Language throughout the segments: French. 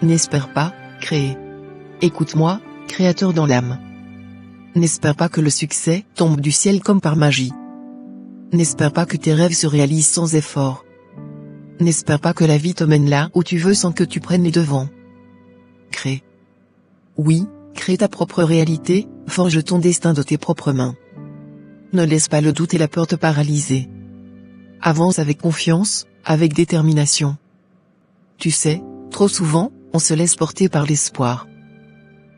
N'espère pas, crée. Écoute-moi, créateur dans l'âme. N'espère pas que le succès tombe du ciel comme par magie. N'espère pas que tes rêves se réalisent sans effort. N'espère pas que la vie te mène là où tu veux sans que tu prennes les devants. Crée. Oui, crée ta propre réalité, forge ton destin de tes propres mains. Ne laisse pas le doute et la peur te paralyser. Avance avec confiance, avec détermination. Tu sais, trop souvent, on se laisse porter par l'espoir.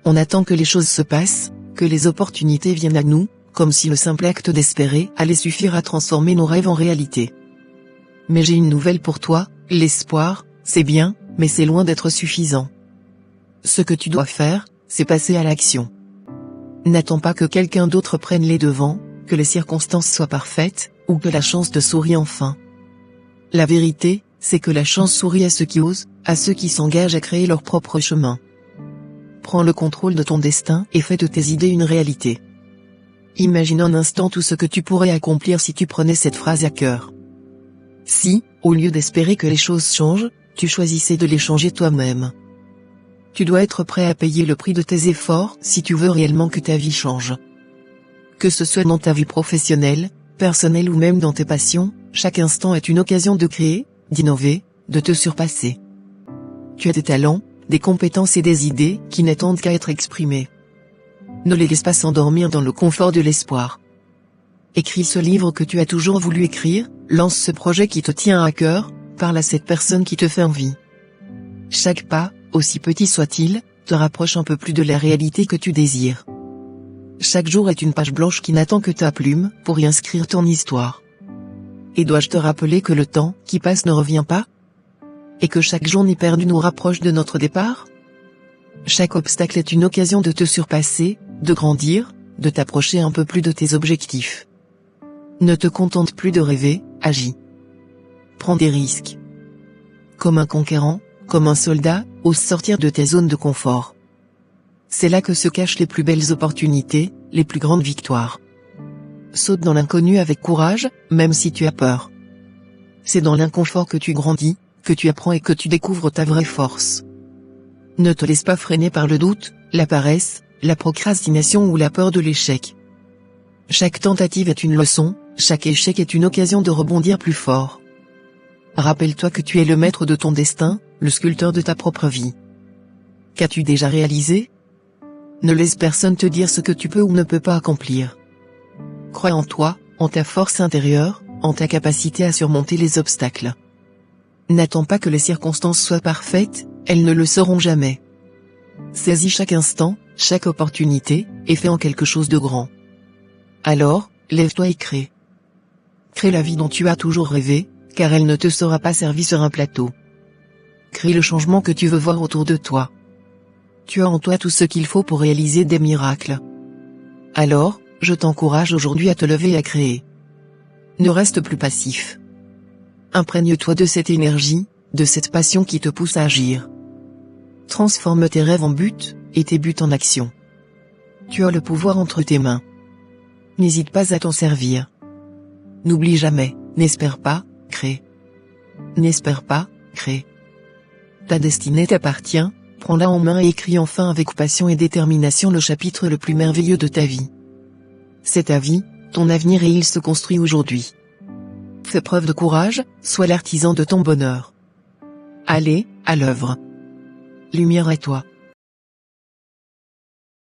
On attend que les choses se passent, que les opportunités viennent à nous, comme si le simple acte d'espérer allait suffire à transformer nos rêves en réalité. Mais j'ai une nouvelle pour toi, l'espoir, c'est bien, mais c'est loin d'être suffisant. Ce que tu dois faire, c'est passer à l'action. N'attends pas que quelqu'un d'autre prenne les devants, que les circonstances soient parfaites, ou que la chance te sourie enfin. La vérité, c'est que la chance sourit à ceux qui osent, à ceux qui s'engagent à créer leur propre chemin. Prends le contrôle de ton destin et fais de tes idées une réalité. Imagine un instant tout ce que tu pourrais accomplir si tu prenais cette phrase à cœur. Si, au lieu d'espérer que les choses changent, tu choisissais de les changer toi-même. Tu dois être prêt à payer le prix de tes efforts si tu veux réellement que ta vie change. Que ce soit dans ta vie professionnelle, personnelle ou même dans tes passions, chaque instant est une occasion de créer, d'innover, de te surpasser. Tu as des talents, des compétences et des idées qui n'attendent qu'à être exprimées. Ne les laisse pas s'endormir dans le confort de l'espoir. Écris ce livre que tu as toujours voulu écrire, lance ce projet qui te tient à cœur, parle à cette personne qui te fait envie. Chaque pas, aussi petit soit-il, te rapproche un peu plus de la réalité que tu désires. Chaque jour est une page blanche qui n'attend que ta plume pour y inscrire ton histoire. Et dois-je te rappeler que le temps qui passe ne revient pas ? Et que chaque journée perdue nous rapproche de notre départ ? Chaque obstacle est une occasion de te surpasser, de grandir, de t'approcher un peu plus de tes objectifs. Ne te contente plus de rêver, agis. Prends des risques. Comme un conquérant, comme un soldat, ose sortir de tes zones de confort. C'est là que se cachent les plus belles opportunités, les plus grandes victoires. Saute dans l'inconnu avec courage, même si tu as peur. C'est dans l'inconfort que tu grandis, que tu apprends et que tu découvres ta vraie force. Ne te laisse pas freiner par le doute, la paresse, la procrastination ou la peur de l'échec. Chaque tentative est une leçon, chaque échec est une occasion de rebondir plus fort. Rappelle-toi que tu es le maître de ton destin, le sculpteur de ta propre vie. Qu'as-tu déjà réalisé ? Ne laisse personne te dire ce que tu peux ou ne peux pas accomplir. Crois en toi, en ta force intérieure, en ta capacité à surmonter les obstacles. N'attends pas que les circonstances soient parfaites, elles ne le seront jamais. Saisis chaque instant, chaque opportunité, et fais en quelque chose de grand. Alors, lève-toi et crée. Crée la vie dont tu as toujours rêvé, car elle ne te sera pas servie sur un plateau. Crée le changement que tu veux voir autour de toi. Tu as en toi tout ce qu'il faut pour réaliser des miracles. Alors, je t'encourage aujourd'hui à te lever et à créer. Ne reste plus passif. Imprègne-toi de cette énergie, de cette passion qui te pousse à agir. Transforme tes rêves en buts, et tes buts en action. Tu as le pouvoir entre tes mains. N'hésite pas à t'en servir. N'oublie jamais, n'espère pas, crée. N'espère pas, crée. Ta destinée t'appartient, prends-la en main et écris enfin avec passion et détermination le chapitre le plus merveilleux de ta vie. C'est ta vie, ton avenir et il se construit aujourd'hui. Fais preuve de courage, sois l'artisan de ton bonheur. Allez, à l'œuvre. Lumière à toi.